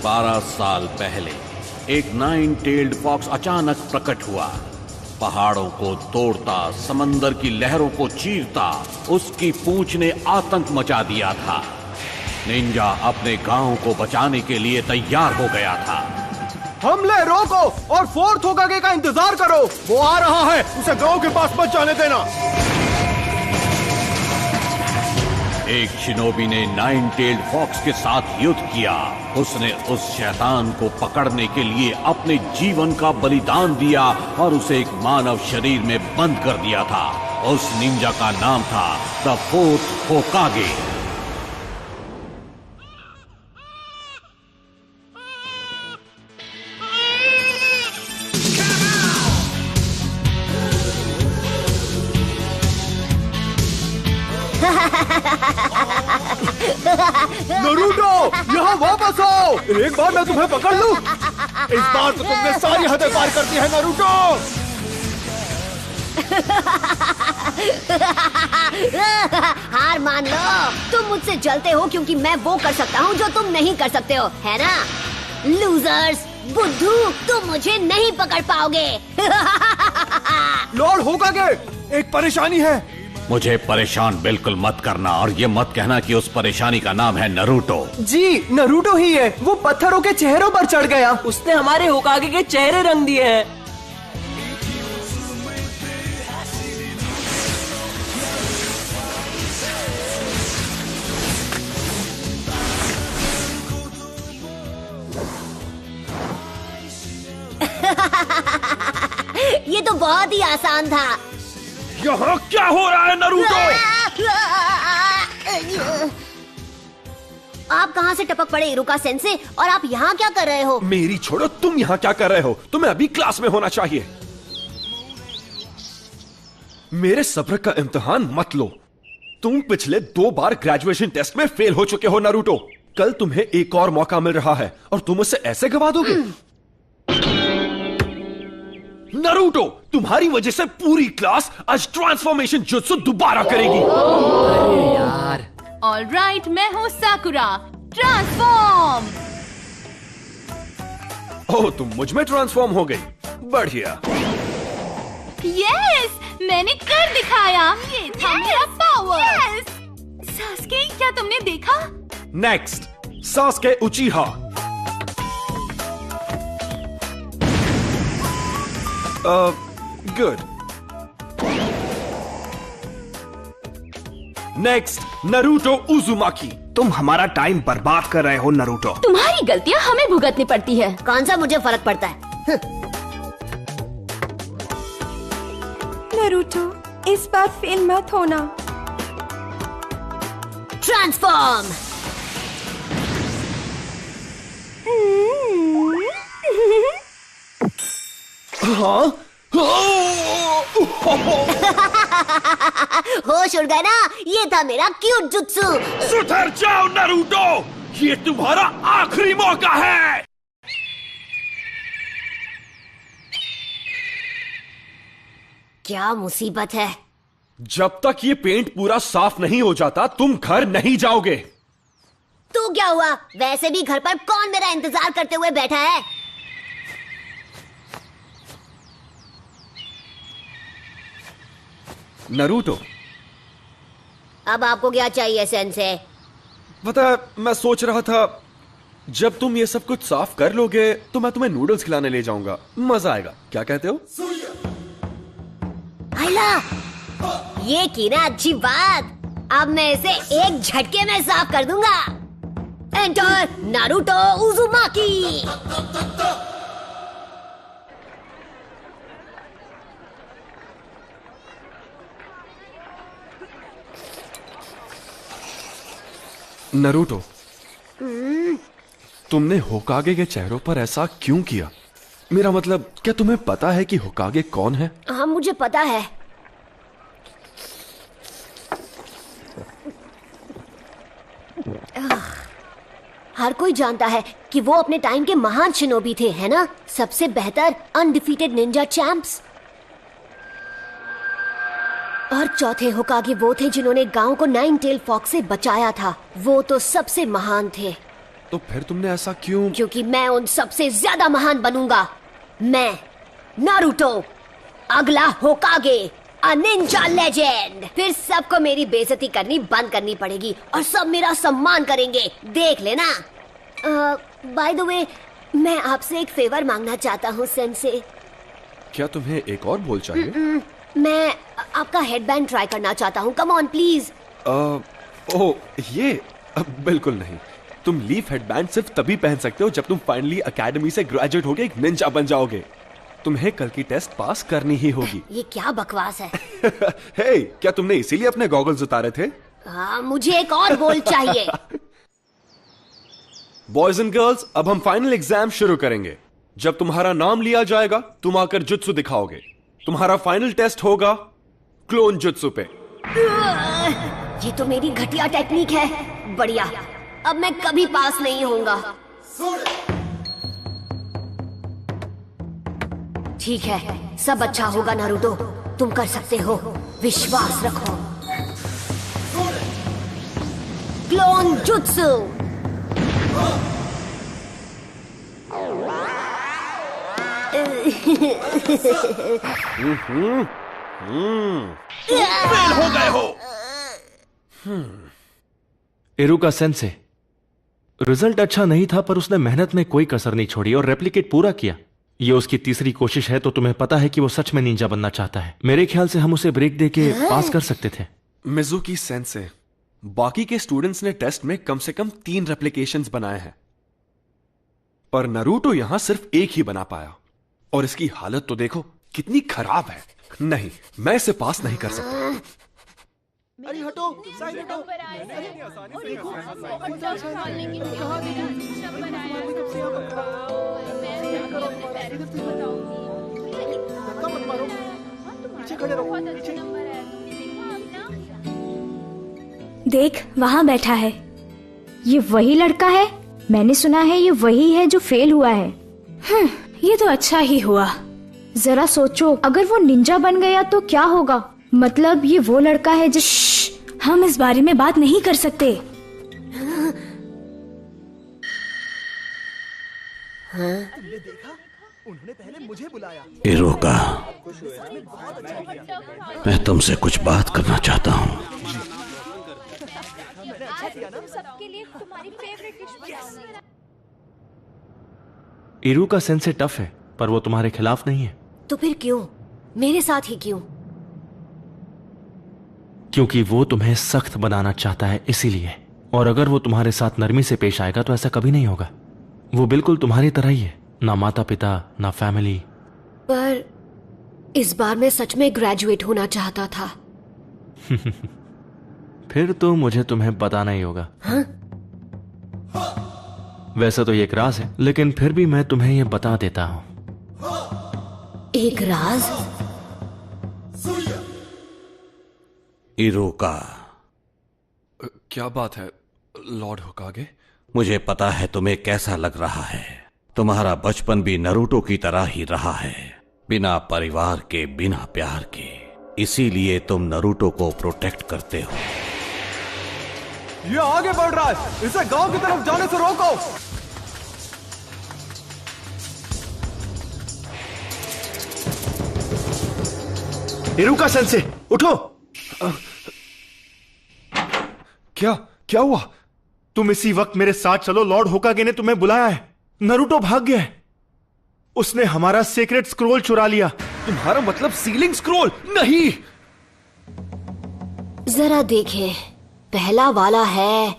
12 साल पहले एक 9-tailed फॉक्स अचानक प्रकट हुआ। पहाड़ों को तोड़ता, समंदर की लहरों को चीरता, उसकी पूंछ ने आतंक मचा दिया था। निंजा अपने गांव को बचाने के लिए तैयार हो गया था। हमले रोको और फोर्थ होकागे का इंतजार करो, वो आ रहा है, उसे गांव के पास मत जाने देना। एक शिनोबी ने 9-tailed फॉक्स के साथ युद्ध किया। उसने उस शैतान को पकड़ने के लिए अपने जीवन का बलिदान दिया और उसे एक मानव शरीर में बंद कर दिया था। उस निंजा का नाम था द फोर्थ होकागे। नरूटो, यहाँ वापस आओ। एक बार मैं तुम्हें पकड़ लूं। इस बार तो तुमने सारी हदें पार कर दी है नरूटो। हार मान लो, तुम मुझसे जलते हो क्योंकि मैं वो कर सकता हूँ जो तुम नहीं कर सकते हो, है ना? लूजर्स, बुद्धू, तुम मुझे नहीं पकड़ पाओगे। लॉर्ड होकागे, एक परेशानी है। मुझे परेशान बिल्कुल मत करना और ये मत कहना कि उस परेशानी का नाम है नरूटो। जी, नरूटो ही है। वो पत्थरों के चेहरों पर चढ़ गया। उसने हमारे होकागे के चेहरे रंग दिए हैं। ये तो बहुत ही आसान था। यहाँ क्या हो रहा है नरूटो? आप कहाँ से टपक पड़े इरुका सेंसे, और आप यहाँ क्या कर रहे हो? मेरी छोड़ो, तुम यहाँ क्या कर रहे हो? तुम्हें अभी क्लास में होना चाहिए। मेरे सब्र का इम्तिहान मत लो। तुम पिछले 2 बार ग्रेजुएशन टेस्ट में फेल हो चुके हो नरूटो। कल तुम्हें एक और मौका मिल रहा है और तुम उसे ऐसे गवा दोगे? नरूटो, तुम्हारी वजह से पूरी क्लास आज ट्रांसफॉर्मेशन जुत्सु दोबारा करेगी। अरे यार। ऑलराइट, मैं हूँ साकुरा। ट्रांसफॉर्म। ओह, तुम मुझ में ट्रांसफॉर्म हो गई। बढ़िया। यस, मैंने कर दिखाया। ये था मेरा पावर। सास्के, क्या तुमने देखा? Next, Sasuke उचिहा। Good. Next, Naruto उजुमाकी। तुम हमारा टाइम बर्बाद कर रहे हो नरूटो। तुम्हारी गलतियाँ हमें भुगतनी पड़ती है। कौन सा मुझे फर्क पड़ता है? नरूटो, इस बार फेल मत होना। ट्रांसफॉर्म। हाँ? होश उड़ गया ना? ये था मेरा क्यूट जुत्सु। सुधर जाओ नरूटो, ये तुम्हारा आखिरी मौका है। क्या मुसीबत है? जब तक ये पेंट पूरा साफ नहीं हो जाता, तुम घर नहीं जाओगे। तो क्या हुआ? वैसे भी घर पर कौन मेरा इंतजार करते हुए बैठा है? नरूटो, अब आपको क्या चाहिए सेंसे? पता है, मैं सोच रहा था जब तुम ये सब कुछ साफ कर लोगे तो मैं तुम्हें नूडल्स खिलाने ले जाऊंगा। मजा आएगा, क्या कहते हो? आइला, ये की ना अच्छी बात। अब मैं इसे एक झटके में साफ कर दूंगा। Enter Naruto उजुमाकी। नरूटो, तुमने होकागे के चेहरों पर ऐसा क्यों किया? मेरा मतलब, क्या तुम्हें पता है कि होकागे कौन है? हाँ, मुझे पता है। हर कोई जानता है कि वो अपने टाइम के महान शिनोबी थे, है ना? सबसे बेहतर अनडिफीटेड निंजा चैंप्स। और चौथे होकागे वो थे जिन्होंने गांव को 9-tailed फॉक्स से बचाया था। वो तो सबसे महान थे। तो फिर तुमने ऐसा क्यों? क्योंकि मैं उन सबसे ज्यादा महान बनूंगा। मैं नारुतो, अगला होकागे, अ निंजा लेजेंड। फिर सबको मेरी बेइज्जती करनी बंद करनी पड़ेगी और सब मेरा सम्मान करेंगे, देख लेना। बाय द वे, मैं आपसे एक फेवर मांगना चाहता हूँ सेंसे। क्या तुम्हें एक और बोल चाहिए? मैं आपका हेडबैंड ट्राई करना चाहता हूँ, कम ऑन प्लीज। ओह ये बिल्कुल नहीं। तुम लीफ हेडबैंड सिर्फ तभी पहन सकते हो जब तुम फाइनली एकेडमी से ग्रेजुएट होके एक निंजा बन जाओगे। तुम्हें कल की टेस्ट पास करनी ही होगी। ये क्या बकवास है? हे, क्या तुमने इसीलिए अपने गॉगल्स उतारे थे? मुझे एक और गोल चाहिए। बॉयज एंड गर्ल्स, अब हम फाइनल एग्जाम शुरू करेंगे। जब तुम्हारा नाम लिया जाएगा तुम आकर जुत्सु दिखाओगे। तुम्हारा फाइनल टेस्ट होगा क्लोन जुत्सु पे। ये तो मेरी घटिया टेक्निक है। बढ़िया, अब मैं कभी पास नहीं होऊंगा। ठीक है, सब अच्छा होगा नारुतो, तुम कर सकते हो, विश्वास रखो। Clone jutsu. फेल हो गए हो। इरुका सेंसे, रिजल्ट अच्छा नहीं था पर उसने मेहनत में कोई कसर नहीं छोड़ी और रेप्लिकेट पूरा किया। ये उसकी तीसरी कोशिश है, तो तुम्हें पता है कि वो सच में निंजा बनना चाहता है। मेरे ख्याल से हम उसे ब्रेक देके पास कर सकते थे। मिजुकी सेंसे, बाकी के स्टूडेंट्स ने टेस्ट में कम से कम 3 रेप्लिकेशंस बनाए हैं, पर नारुतो यहां सिर्फ एक ही बना पाया। और इसकी हालत तो देखो कितनी खराब है। नहीं, मैं इसे पास नहीं कर सकता। अरे हटो, साइड हटो। देख, वहाँ बैठा है। ये वही लड़का है? मैंने सुना है ये वही है जो फेल हुआ है। ये तो अच्छा ही हुआ। जरा सोचो, अगर वो निंजा बन गया तो क्या होगा? मतलब ये वो लड़का है जिस... हम इस बारे में बात नहीं कर सकते। उन्होंने पहले मुझे बुलाया। इरुका, मैं तुमसे कुछ बात करना चाहता हूँ। इरुका सेंसे टफ है, पर वो तुम्हारे खिलाफ नहीं है। तो फिर क्यों? मेरे साथ ही क्यों? क्योंकि वो तुम्हें सख्त बनाना चाहता है, इसीलिए। और अगर वो तुम्हारे साथ नरमी से पेश आएगा तो ऐसा कभी नहीं होगा। वो बिल्कुल तुम्हारी तरह ही है, ना माता पिता ना फैमिली। पर इस बार मैं सच में ग्रेजुएट होना चाहता था। फिर तो मुझे तुम्हें बताना ही होगा। हाँ? वैसे तो ये एक राज है, लेकिन फिर भी मैं तुम्हें ये बता देता हूं। एक राज? इरुका, क्या बात है लॉर्ड होकागे? मुझे पता है तुम्हें कैसा लग रहा है। तुम्हारा बचपन भी नारुतो की तरह ही रहा है, बिना परिवार के, बिना प्यार के। इसीलिए तुम नारुतो को प्रोटेक्ट करते हो। ये आगे बढ़ रहा है, इसे गांव की तरफ जाने से रोको। इरुका सेंसे, उठो। क्या क्या हुआ? तुम इसी वक्त मेरे साथ चलो, लॉर्ड होकागे ने तुम्हें बुलाया है। नारुतो भाग गया है, उसने हमारा सीक्रेट स्क्रोल चुरा लिया। तुम्हारा मतलब सीलिंग स्क्रोल? नहीं। जरा देखें, पहला वाला है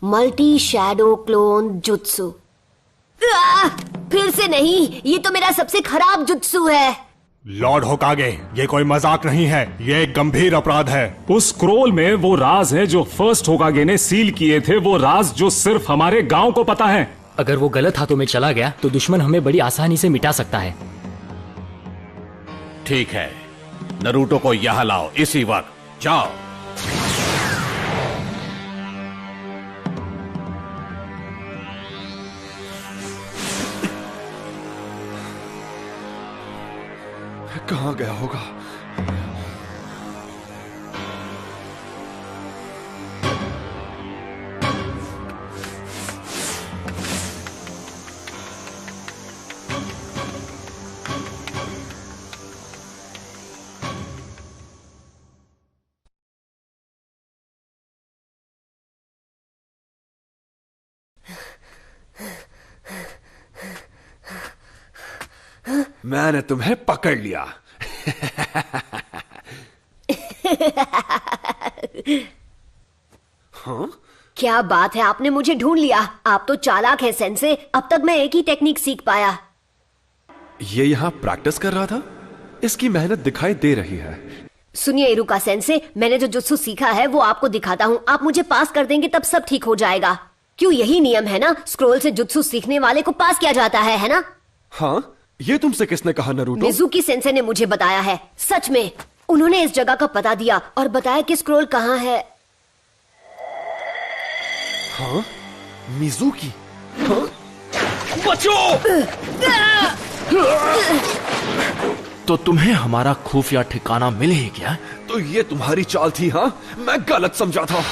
मल्टी शैडो क्लोन जुत्सु। फिर से नहीं, ये तो मेरा सबसे खराब जुत्सु है। लॉर्ड होकागे, ये कोई मजाक नहीं है, ये एक गंभीर अपराध है। उस स्क्रोल में वो राज है जो फर्स्ट होकागे ने सील किए थे, वो राज जो सिर्फ हमारे गांव को पता है। अगर वो गलत हाथों में चला गया तो दुश्मन हमें बड़ी आसानी से मिटा सकता है। ठीक है, नारुतो को यहां लाओ इसी वक्त। जाओ। कहां गया होगा? मैंने तुम्हें पकड़ लिया। हाँ? क्या बात है, आपने मुझे ढूंढ लिया। आप तो चालाक है सेंसे। अब तक मैं एक ही टेक्निक सीख पाया। ये यहाँ प्रैक्टिस कर रहा था? इसकी मेहनत दिखाई दे रही है। सुनिए इरुका सेंसे, मैंने जो जुत्सु सीखा है वो आपको दिखाता हूँ। आप मुझे पास कर देंगे तब सब ठीक हो जाएगा। क्यों, यही नियम है ना? स्क्रोल से जुत्सु सीखने वाले को पास किया जाता है ना? हाँ, ये तुमसे किसने कहा नरूटो? मिजुकी सेंसे ने मुझे बताया है। सच में, उन्होंने इस जगह का पता दिया और बताया कि स्क्रोल कहाँ है। हाँ? मिजुकी? हाँ? बचो! तो तुम्हें हमारा खुफिया ठिकाना मिल ही गया? तो ये तुम्हारी चाल थी? हाँ, मैं गलत समझा था।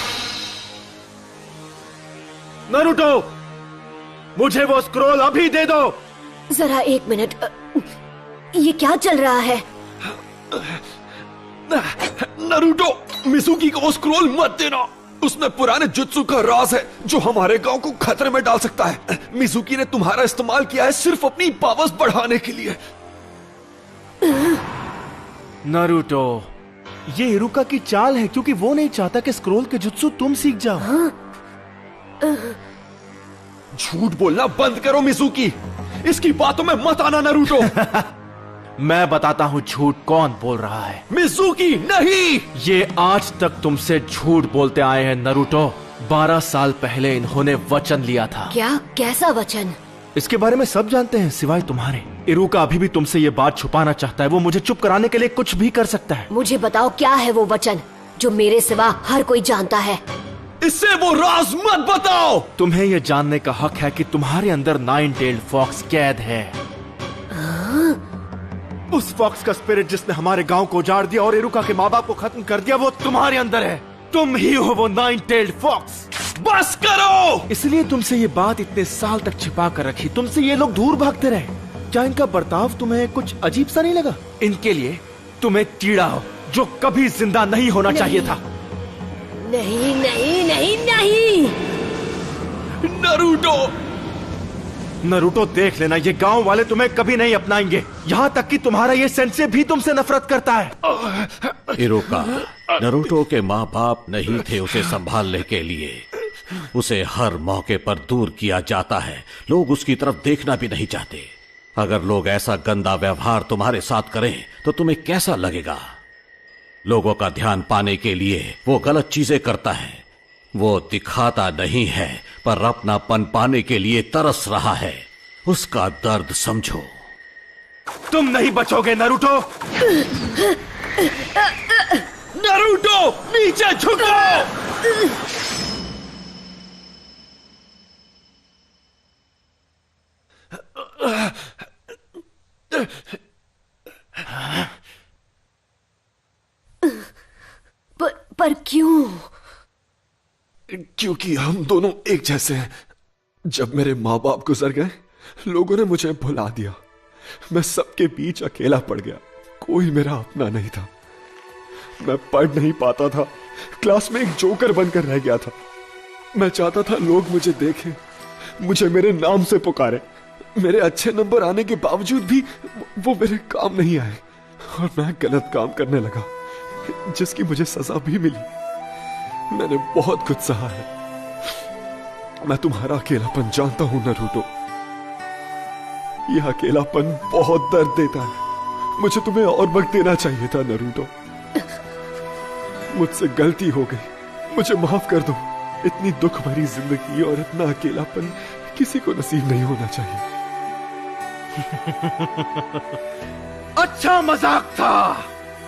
नारुतो, मुझे वो स्क्रोल अभी दे दो। जरा एक मिनट, ये क्या चल रहा है? नारुतो, मिजुकी को स्क्रोल मत देना। उसमें पुराने जुत्सु का राज है जो हमारे गांव को खतरे में डाल सकता है। मिजुकी ने तुम्हारा इस्तेमाल किया है सिर्फ अपनी पावर्स बढ़ाने के लिए। नारुतो, ये इरुका की चाल है क्योंकि वो नहीं चाहता कि स्क्रोल के जुत्सु तुम सीख जाओ। झूठ बोलना बंद करो मिजुकी। इसकी बातों में मत आना नारुतो। मैं बताता हूँ झूठ कौन बोल रहा है। मिजुकी नहीं। ये आज तक तुमसे झूठ बोलते आए हैं नारुतो। 12 साल पहले इन्होंने वचन लिया था। क्या? कैसा वचन? इसके बारे में सब जानते हैं सिवाय तुम्हारे। इरुका अभी भी तुमसे ये बात छुपाना चाहता है। वो मुझे चुप कराने के लिए कुछ भी कर सकता है। मुझे बताओ क्या है वो वचन जो मेरे सिवा हर कोई जानता है। इससे वो राज मत बताओ। तुम्हें ये जानने का हक है कि तुम्हारे अंदर 9-tailed फॉक्स कैद है। उस फॉक्स का स्पिरिट जिसने हमारे गांव को उजाड़ दिया और इरुका के माँ बाप को खत्म कर दिया, वो तुम्हारे अंदर है। तुम ही हो वो 9-tailed फॉक्स। बस करो। इसलिए तुमसे ये बात इतने साल तक छिपा कर रखी। तुमसे ये लोग दूर भागते रहे। क्या इनका बर्ताव तुम्हें कुछ अजीब सा नहीं लगा? इनके लिए तुम्हें कीड़ा हो जो कभी जिंदा नहीं होना चाहिए था। नहीं नहीं नहीं नहीं। नारुतो, नारुतो देख लेना, ये गांव वाले तुम्हें कभी नहीं अपनाएंगे। यहाँ तक कि तुम्हारा ये सेंसे भी तुमसे नफरत करता है। इरुका, नारुतो के माँ बाप नहीं थे उसे संभालने के लिए। उसे हर मौके पर दूर किया जाता है। लोग उसकी तरफ देखना भी नहीं चाहते। अगर लोग ऐसा गंदा व्यवहार तुम्हारे साथ करें तो तुम्हें कैसा लगेगा? लोगों का ध्यान पाने के लिए वो गलत चीजें करता है। वो दिखाता नहीं है पर अपनापन पाने के लिए तरस रहा है। उसका दर्द समझो। तुम नहीं बचोगे नारुतो। नारुतो, नीचे झुको। पर क्यों? क्योंकि हम दोनों एक जैसे हैं। जब मेरे माँ बाप गुजर गए, लोगों ने मुझे भुला दिया। मैं सबके बीच अकेला पड़ गया। कोई मेरा अपना नहीं था। मैं पढ़ नहीं पाता था। क्लास में एक जोकर बनकर रह गया था। मैं चाहता था लोग मुझे देखें, मुझे मेरे नाम से पुकारे। मेरे अच्छे नंबर आने के बावजूद भी वो मेरे काम नहीं आए और मैं गलत काम करने लगा, जिसकी मुझे सजा भी मिली। मैंने बहुत कुछ सहा है। मैं तुम्हारा अकेलापन जानता हूं नारुतो। यह अकेलापन बहुत दर्द देता है। मुझे तुम्हें और वक्त देना चाहिए था नारुतो। मुझसे गलती हो गई, मुझे माफ कर दो। इतनी दुख भरी जिंदगी और इतना अकेलापन किसी को नसीब नहीं होना चाहिए। अच्छा मजाक था।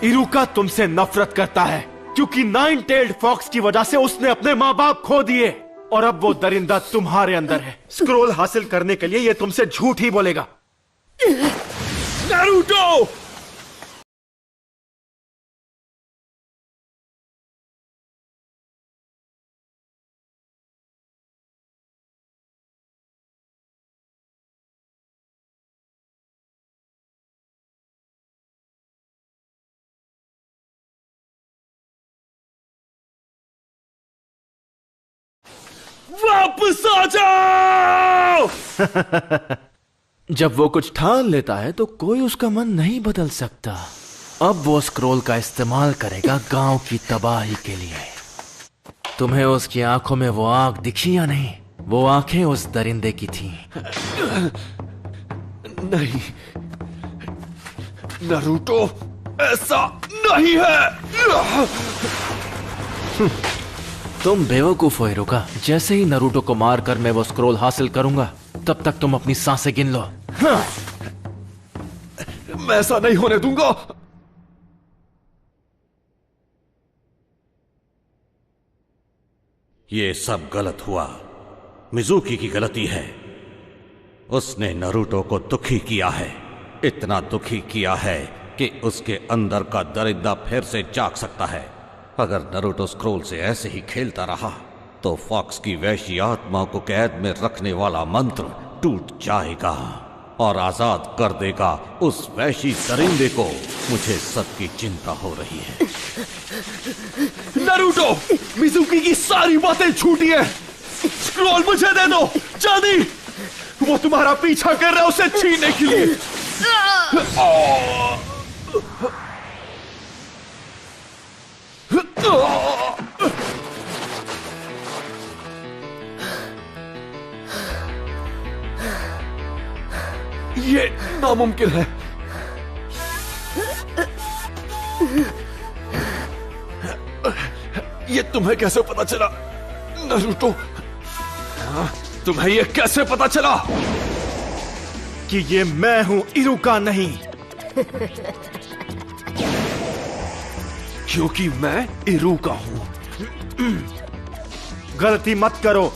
इरुका तुमसे नफरत करता है क्योंकि 9-tailed फॉक्स की वजह से उसने अपने माँ बाप खो दिए और अब वो दरिंदा तुम्हारे अंदर है। स्क्रोल हासिल करने के लिए ये तुमसे झूठ ही बोलेगा। नारुतो! वापस आ जाओ। जब वो कुछ ठान लेता है तो कोई उसका मन नहीं बदल सकता। अब वो स्क्रोल का इस्तेमाल करेगा गांव की तबाही के लिए। तुम्हें उसकी आंखों में वो आग दिखी या नहीं? वो आंखें उस दरिंदे की थीं। नहीं नारुतो, ऐसा नहीं है। तुम बेवकूफ हो इरुका। जैसे ही नारुतो को मारकर मैं वो स्क्रोल हासिल करूंगा, तब तक तुम अपनी सांसें गिन लो। हाँ। मैं ऐसा नहीं होने दूंगा। ये सब गलत हुआ। मिजुकी की गलती है। उसने नारुतो को दुखी किया है, इतना दुखी किया है कि उसके अंदर का दरिंदा फिर से जाग सकता है। अगर नारुतो स्क्रोल से ऐसे ही खेलता रहा तो फॉक्स की वैश्य आत्मा को कैद में रखने वाला मंत्र टूट जाएगा और आजाद कर देगा उस वैश्य दरिंदे को। मुझे सबकी चिंता हो रही है। नारुतो, मिजुकी की सारी बातें झूठी है। स्क्रोल मुझे दे दो जल्दी। वो तुम्हारा पीछा कर रहा है उसे छीनने के लिए। ये नामुमकिन है। ये तुम्हें कैसे पता चला नारुतो? तुम्हें ये कैसे पता चला कि ये मैं हूं, इरुका नहीं? क्योंकि मैं इरुका हूं। गलती मत करो।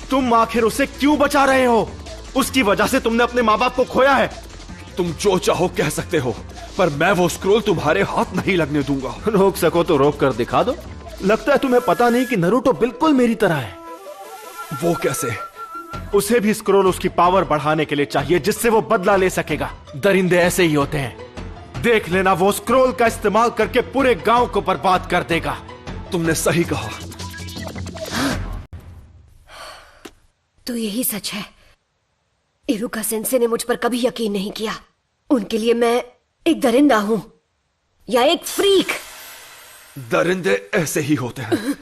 तुम आखिर उसे क्यों बचा रहे हो? उसकी वजह से तुमने अपने माँ बाप को खोया है। तुम जो चाहो कह सकते हो, पर मैं वो स्क्रोल तुम्हारे हाथ नहीं लगने दूंगा। रोक सको तो रोक कर दिखा दो। लगता है तुम्हें पता नहीं कि नारुतो बिल्कुल मेरी तरह है। वो कैसे? उसे भी स्क्रोल उसकी पावर बढ़ाने के लिए चाहिए, जिससे वो बदला ले सकेगा। दरिंदे ऐसे ही होते हैं। देख लेना, वो स्क्रोल का इस्तेमाल करके पूरे गांव को बर्बाद कर देगा। तुमने सही कहा। तो यही सच है। इरुका सेंसे ने मुझ पर कभी यकीन नहीं किया। उनके लिए मैं एक दरिंदा हूं या एक फ्रीक। दरिंदे ऐसे ही होते हैं,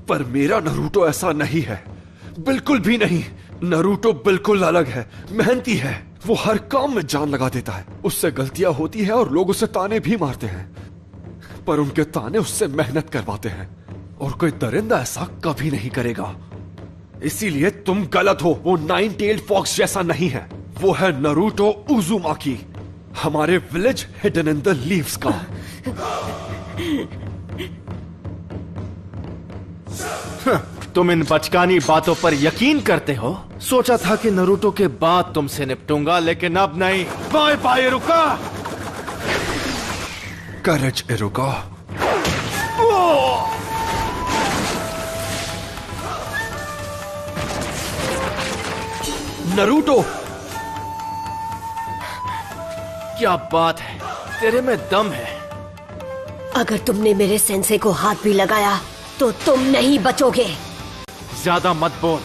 पर मेरा नारुतो ऐसा नहीं है, बिल्कुल भी नहीं। नारुतो बिल्कुल अलग है, मेहनती है। वो हर काम में जान लगा देता है। उससे गलतियां होती है और लोग उसे ताने भी मारते हैं, पर उनके ताने उससे मेहनत करवाते हैं। और कोई दरिंदा ऐसा कभी नहीं करेगा। इसीलिए तुम गलत हो। वो 9 टेल्ड फॉक्स जैसा नहीं है। वो है नारुतो उजुमाकी, हमारे village hidden in the leaves का। तुम इन बचकानी बातों पर यकीन करते हो? सोचा था कि नारुतो के बाद तुमसे निपटूंगा, लेकिन अब नहीं। Bye bye Iruka. Courage Iruka. Naruto, क्या बात है, तेरे में दम है। अगर तुमने मेरे सेंसे को हाथ भी लगाया तो तुम नहीं बचोगे। ज्यादा मत बोल।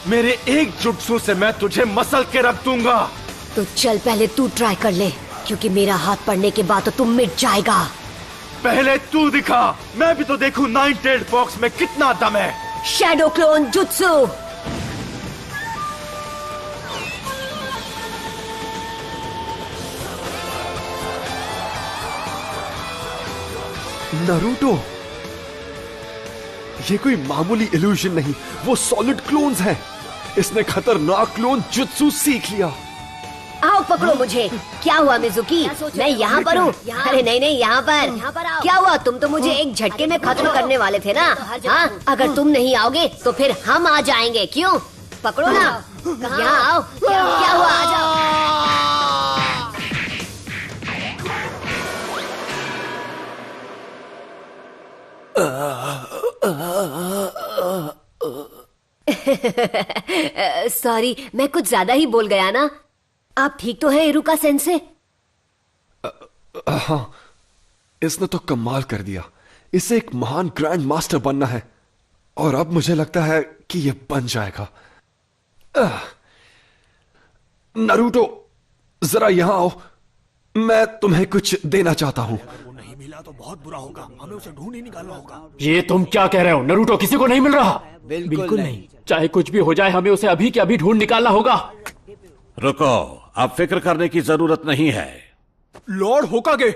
मेरे एक जुट्सु से मैं तुझे मसल के रख दूंगा। तो चल पहले तू ट्राई कर ले, क्योंकि मेरा हाथ पड़ने के बाद तो तुम मिट जाएगा। पहले तू दिखा, मैं भी तो देखूं 9 टेल्ड फॉक्स में कितना दम है। Shadow clone jutsu. नारुतो, ये कोई मामूली इल्यूजन नहीं, वो सॉलिड क्लोन्स हैं। इसने खतरनाक क्लोन जुत्सु सीख लिया। आओ पकड़ो मुझे। क्या हुआ मिजुकी? मैं यहाँ पर हूँ। अरे नहीं नहीं, यहाँ पर क्या हुआ? तुम तो मुझे एक झटके में खत्म करने वाले थे ना। हाँ, अगर तुम नहीं आओगे तो फिर हम आ जाएंगे। क्यों? पकड़ो ना, यहाँ आओ। क्या हुआ? आ जाओ। सॉरी, मैं कुछ ज्यादा ही बोल गया ना। आप ठीक तो है इरुका सेंसे? हाँ, इसने तो कमाल कर दिया। इसे एक महान ग्रैंड मास्टर बनना है, और अब मुझे लगता है कि यह बन जाएगा। नारुतो, जरा यहां आओ, मैं तुम्हें कुछ देना चाहता हूं। ये तुम क्या कह रहे हो? नरूटो किसी को नहीं मिल रहा। बिल्कुल नहीं। चाहे कुछ भी हो जाए, हमें उसे अभी के अभी ढूंढ निकालना होगा। रुको, अब फिक्र करने की जरूरत नहीं है। लॉर्ड होकागे,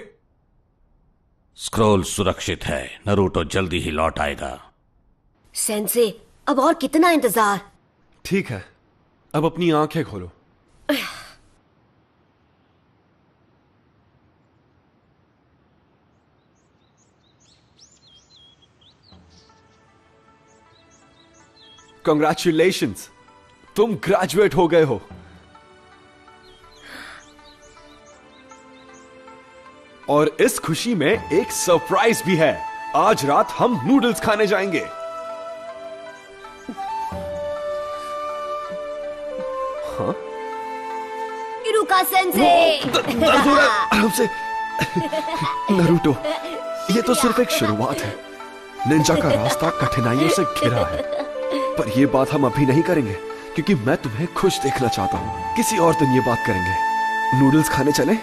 स्क्रोल सुरक्षित है, नरूटो जल्दी ही लौट आएगा। सेंसे, अब और कितना इंतजार? ठीक है, अब अपनी आंखें खोलो। Congratulations, तुम ग्रेजुएट हो गए हो। और इस खुशी में एक सरप्राइज भी है। आज रात हम नूडल्स खाने जाएंगे। हाँ? इरुका सेंसे। आराम से। नारुतो, ये तो सिर्फ एक शुरुआत है। निंजा का रास्ता कठिनाइयों से घिरा है, पर ये बात हम अभी नहीं करेंगे क्योंकि मैं तुम्हें खुश देखना चाहता हूं। किसी और दिन ये बात करेंगे। नूडल्स खाने चलें?